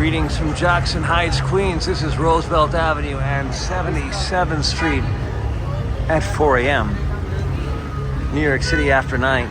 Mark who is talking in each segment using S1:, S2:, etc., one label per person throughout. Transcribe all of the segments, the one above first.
S1: Greetings from Jackson Heights, Queens. This is Roosevelt Avenue and 77th Street at 4 a.m. New York City after night.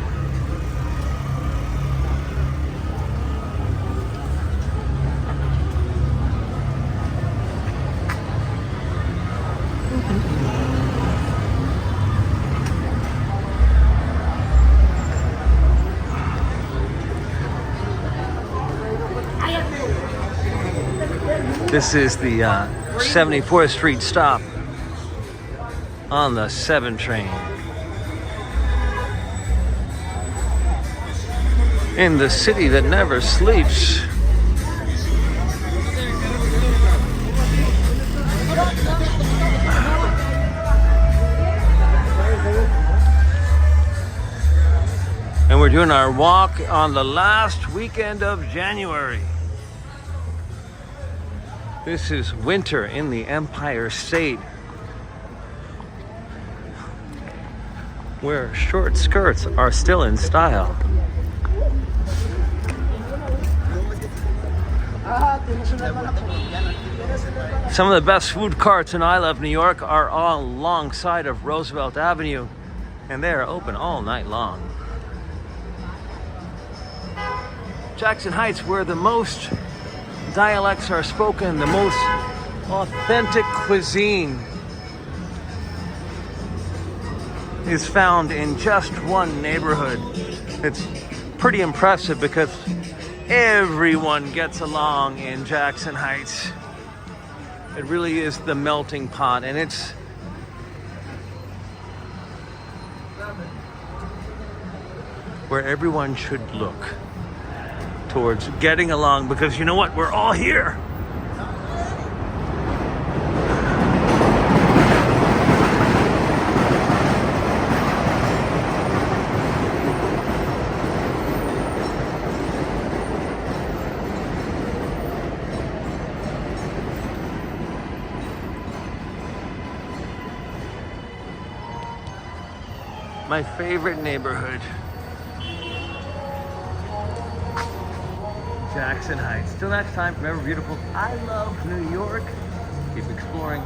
S1: This is the 74th Street stop on the 7 train. In the city that never sleeps. And we're doing our walk on the last weekend of January. This is winter in the Empire State, where short skirts are still in style. Some of the best food carts in I Love New York are all alongside of Roosevelt Avenue, and they are open all night long. Jackson Heights, where the most dialects are spoken, the most authentic cuisine is found in just one neighborhood. It's pretty impressive because everyone gets along in Jackson Heights. It really is the melting pot, and it's where everyone should look towards getting along, because you know what? We're all here. My favorite neighborhood. Jackson Heights. Till next time, remember, beautiful, I love New York. Keep exploring.